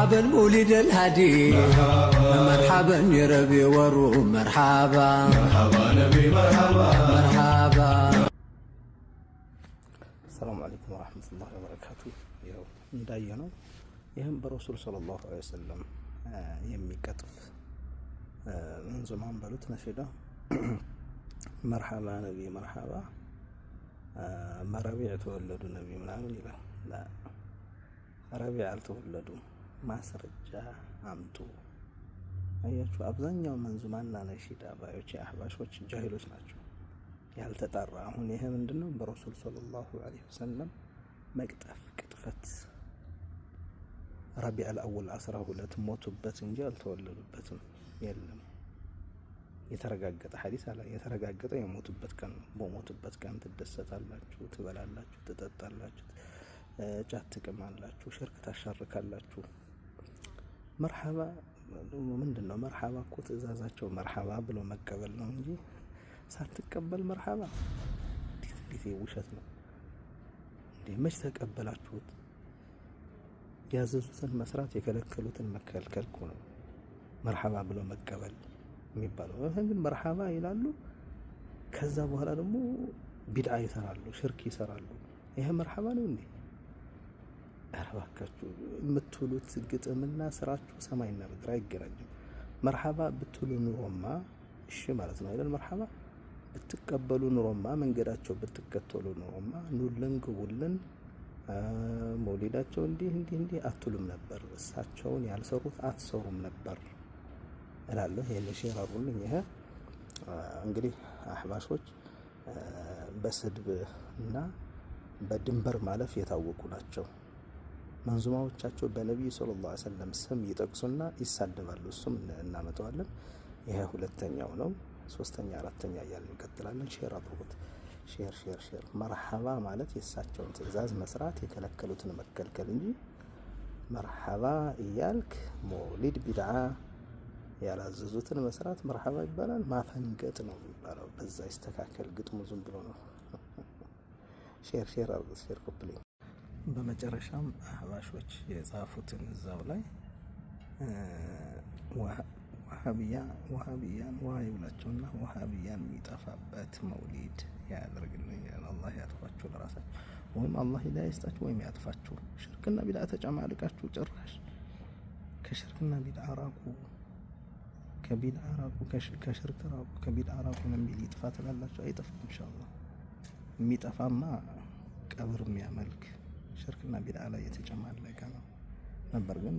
مرحبا مولد الهادي مرحبا يا ربي ورو مرحبا مرحبا نبي مرحبا مرحبا. السلام عليكم ورحمة الله وبركاته. يو እንዳየነው ይህም በረሱል ሰለላሁ ዐለይሂ ወሰለም የሚቀጥፍ መንዙማን በሉት ነሽዳ መርሐባ ነቢ መርሐባ ረቢዕ ተወለዱ ነቢ ምናምን ይላል። ረቢዕ አልተወለዱም። ማስረጃ አምጡ። አያችሁ፣ አብዛኛው መንዙማና ነሽዳ ባዮች አህባሾች ጃሂሎች ናቸው፣ ያልተጣራ። አሁን ይሄ ምንድነው? በረሱል ሰለላሁ ዐለይሂ ወሰለም መቅጠፍ ቅጥፈት ረቢዕ አልአወል 12 ሞቱበት እንጂ አልተወለዱበትም። የለም የተረጋገጠ ሐዲስ አለ። የተረጋገጠ የሞቱበት ቀን ነው። በሞቱበት ቀን ትደሰታላችሁ፣ ትበላላችሁ፣ ትጠጣላችሁ፣ ጫት ትቅማላችሁ፣ ሽርክ ታሻርካላችሁ። መርሐባ ምንድነው? መርሐባ እኮ ትእዛዛቸው መርሐባ ብሎ መቀበል ነው እንጂ ሳትቀበል መርሐባ እንዴት ውሸት ነው እንዴ? መች ተቀበላችሁት? ያዘዙትን መስራት የከለከሉትን መከልከል እኮ ነው መርሐባ ብሎ መቀበል የሚባለው። ግን መርሐባ ይላሉ፣ ከዛ በኋላ ደግሞ ቢድዓ ይሰራሉ፣ ሽርክ ይሰራሉ። ይሄ መርሐባ ነው እንዴ? ኧረ እባካችሁ የምትሉት ግጥምና ስራችሁ ሰማይና ምድር አይገናኝም። መርሐባ ብትሉ ኑሮማ እሺ ማለት ነው አይደል? መርሐባ ብትቀበሉ ኑሮማ፣ መንገዳቸው ብትከተሉ ኑሮማ ኑልን ግቡልን መውሊዳቸው እንዲህ አትሉም ነበር። እሳቸውን ያልሰሩት አትሰሩም ነበር እላለሁ። ይሄን ሼር አድርጉልኝ። ይሄ እንግዲህ አህባሾች በስድብ እና በድንበር ማለፍ የታወቁ ናቸው። መንዙማዎቻቸው በነብዩ ሰለላሁ ዐለይሂ ወሰለም ስም ይጠቅሱና ይሳደባሉ። እሱም እናመጣዋለን። ይሄ ሁለተኛው ነው። ሶስተኛ አራተኛ እያልን እንቀጥላለን። ሼር አድርጉት። ሼር መርሐባ ማለት የእሳቸውን ትእዛዝ መስራት የከለከሉትን መከልከል እንጂ መርሐባ እያልክ መውሊድ ቢድዓ ያላዘዙትን መስራት መርሐባ ይባላል? ማፈንገጥ ነው የሚባለው። በዛ ይስተካከል። ግጥሙ ዝም ብሎ ነው። ሼር አድርጉት። ሼር ኮፕሊንግ። በመጨረሻም አህባሾች የጻፉትን እዛው ላይ ወሃቢያን ውሃ ይብላቸውና ወሃቢያን የሚጠፋበት መውሊድ ያደርግልኛል። አላህ ያጥፋችሁ ለራሳችሁ፣ ወይም አላህ ሂዳያ ይስጣችሁ ወይም ያጥፋችሁ። ሽርክና ቢድዓ ተጨማልቃችሁ ጭራሽ ከሽርክና ቢድዓ ራቁ፣ ከቢድዓ ራቁ፣ ከሽርክ ራቁ፣ ከቢድዓ ራቁ የሚል ይጥፋ ትላላችሁ። አይጠፋም ኢንሻአላህ። የሚጠፋማ ቀብር የሚያመልክ ሽርክና ቢድዓ ላይ የተጨማለቀ ነው ነበር ግን